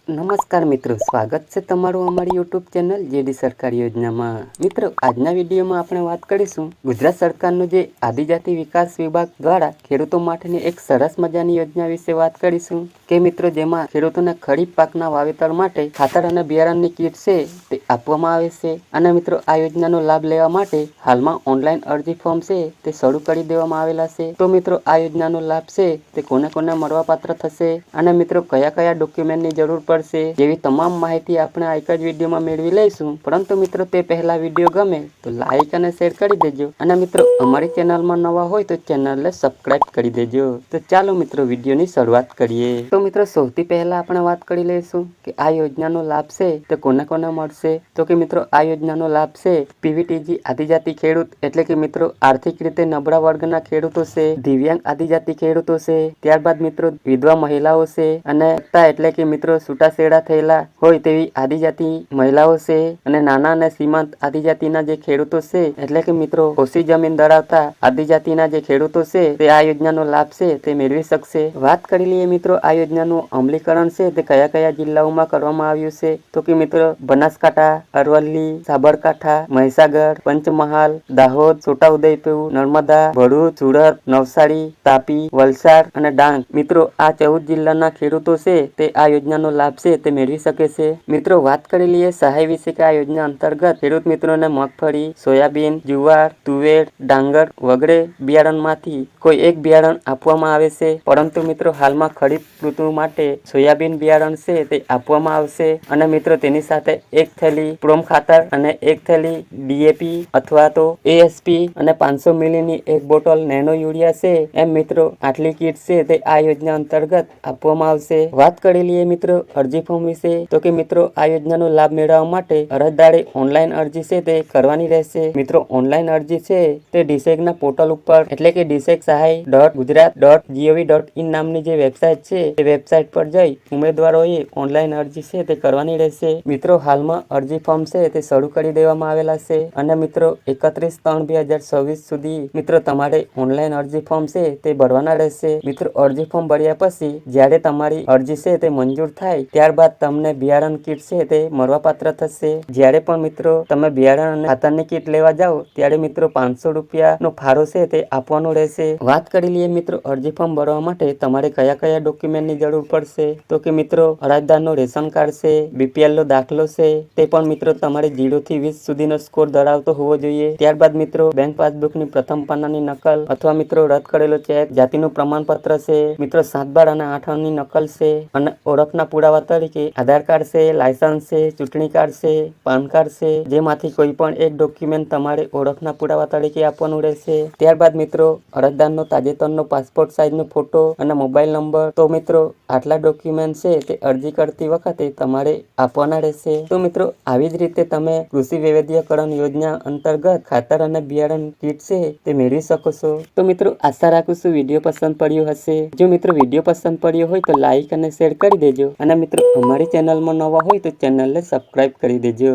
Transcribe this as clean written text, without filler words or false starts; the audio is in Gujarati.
નમસ્કાર મિત્રો, સ્વાગત છે તમારું અમારી યુટ્યુબ ચેનલ જેડી સરકારી યોજનામાં। મિત્રો, આજના વિડીયોમાં આપણે વાત કરીશું ગુજરાત સરકારનું જે આદિજાતિ વિકાસ વિભાગ દ્વારા ખેડૂતો માટેની એક સરસ મજાની યોજના વિશે વાત કરીશું કે મિત્રો જેમાં ખેડૂતોને ખરીફ પાકના વાવેતર માટે ખાતર અને બિયારણની કીટ છે તે આપવામાં આવે છે। અને મિત્રો આ યોજનાનો લાભ લેવા માટે હાલમાં ઓનલાઈન અરજી ફોર્મ છે તે શરૂ કરી દેવામાં આવેલા છે। તો મિત્રો આ યોજનાનો લાભ છે તે કોને કોને મળવાપાત્ર થશે અને મિત્રો કયા કયા ડોક્યુમેન્ટની જરૂર પડશે જેવી તમામ માહિતી આપણે આ એક જ વિડીયોમાં મેળવી લઈશું। પરંતુ મિત્રો તે પહેલા વિડીયો ગમે તો લાઈક અને શેર કરી દેજો અને મિત્રો અમારી ચેનલમાં નવા હોય તો ચેનલને સબસ્ક્રાઇબ કરી દેજો। તો ચાલો મિત્રો વિડીયોની શરૂઆત કરીએ। તો મિત્રો સૌથી પહેલા આપણે વાત કરી લઈશું કે આ યોજનાનો લાભ છે તે કોને કોને મળશે। તો કે મિત્રો આ યોજનાનો લાભ છે પીવીટીજી આદિજાતિ ખેડૂત એટલે કે મિત્રો આર્થિક રીતે નબળા વર્ગના ખેડૂતો છે, દિવ્યાંગ આદિજાતિ ખેડૂતો છે, ત્યારબાદ મિત્રો વિધવા મહિલાઓ છે અને એટલે કે મિત્રો છૂટાછેડા થયેલા હોય તેવી આદિજાતિ મહિલાઓ છે અને નાના અને સીમાંત આદિજાતિના જે ખેડૂતો છે એટલે કે મિત્રો ઓછી જમીન ધરાવતા આદિજાતિના જે ખેડૂતો છે તે આ યોજનાનો લાભ છે તે મેળવી શકશે। વાત કરી લઈએ મિત્રો આ યોજનાનું અમલીકરણ છે તે કયા કયા જિલ્લાઓમાં કરવામાં આવ્યું છે। તો કે મિત્રો બનાસકાંઠા, અરવલ્લી, સાબરકાંઠા, મહીસાગર, પંચમહાલ, દાહોદ, છોટાઉદેપુર, નર્મદા, ભરૂચ, સુરત, નવસારી, તાપી, વલસાડ અને ડાંગ મિત્રો આ 14 જિલ્લાના ખેડૂતો છે તે આ યોજનાનો લાભ છે તે મેળવી શકે છે। મિત્રો વાત કરી લઈએ સહાય વિશે કે આ યોજના અંતર્ગત ખેડૂત મિત્રોને મગફળી, સોયાબીન, જુવાર, તુવેર, ડાંગર વગેરે બિયારણમાંથી કોઈ એક બિયારણ આપવામાં આવે છે। પરંતુ મિત્રો હાલમાં ખરીફ ઋતુ માટે સોયાબીન બિયારણ છે તે આપવામાં આવશે અને મિત્રો તેની સાથે એક થેલી પ્રોમ ખાતર અને એક થેલી ડીએપી અથવા તો એએસપી અને 500 મિલીની એક બોટલ નેનો યુરિયા છે એમ મિત્રો આટલી કીટ છે તે આ યોજના અંતર્ગત આપવામાં આવશે। વાત કરી લઈએ મિત્રો અરજી ફોર્મ વિશે તો કે મિત્રો આ યોજનાનો લાભ મેળવવા માટે અરજદારે ઓનલાઈન અરજી છે તે કરવાની રહેશે। મિત્રો ઓનલાઈન અરજી છે તે ડીસેગના પોર્ટલ ઉપર એટલે કે disec.sahay.gujarat.gov.in નામની જે વેબસાઇટ છે તે વેબસાઇટ પર જઈ ઉમેદવારોએ ઓનલાઈન અરજી છે તે કરવાની રહેશે। મિત્રો હાલમાં અરજી ફોર્મ છે તે શરૂ કરી દેવામાં આવેલા છે અને મિત્રો 31/3/2024 સુધી મિત્રો તમારે ઓનલાઈન અરજી ફોર્મ છે તે ભરવાના રહેશે। મિત્રો અરજી ફોર્મ ભર્યા પછી જ્યારે તમારી અરજી છે તે મંજૂર થાય ત્યારબાદ તમને બિયારણ કીટ છે તે મળવાપાત્ર થશે। જ્યારે પણ મિત્રો તમે બિયારણ અને ખાતરની કીટ લેવા જાઓ ત્યારે મિત્રો 500 રૂપિયાનો ફાળો છે તે આપવાનો રહેશે। વાત કરી લઈએ મિત્રો અરજી ફોર્મ ભરવા માટે તમારે કયા કયા ડોક્યુમેન્ટની જરૂર પડશે તો કે મિત્રો અરજદારનો રેશન કાર્ડ છે, બીપીએલનો દાખલો છે તે પણ મિત્રો તમારે 0 થી 20 સુધીનો સ્કોર ધરાવતો હોવો જોઈએ। ત્યારબાદ મિત્રો બેંક પાસબુકની પ્રથમ પાનાની નકલ અથવા મિત્રો રદ કરેલો ચેક, જાતિનું પ્રમાણપત્ર છે, મિત્રો 7, 12 અને 8 અંકની નકલ છે અને ઓળખના પુરાવા તરીકે આધાર કાર્ડ છે, લાયસન્સ છે, ચૂંટણી કાર્ડ છે, પાન કાર્ડ છે જેમાંથી કોઈ પણ એક ડોક્યુમેન્ટ તમારે ઓળખના પુરાવા તરીકે આપવાનું રહેશે। ત્યારબાદ મિત્રો અરજદારનો તાજેતરનો પાસપોર્ટ સાઇઝનો ફોટો અને મોબાઈલ નંબર। તો મિત્રો આટલા ડોક્યુમેન્ટ છે તે અરજી કરતી વખતે તમારે આપવાના રહેશે। તો મિત્રો આવી જ રીતે તમે કૃષિ વૈવિધ્યકરણ યોજના અંતર્ગત ખાતર અને બિયારણ કીટ છે તે મેળવી શકો છો। તો મિત્રો આશા રાખું છું વિડીયો પસંદ પડ્યો હશે। જો મિત્રો વિડીયો પસંદ પડ્યો હોય તો લાઈક અને શેર કરી દેજો અને મિત્રો અમારી ચેનલમાં નવા હોય તો ચેનલને સબસ્ક્રાઇબ કરી દેજો।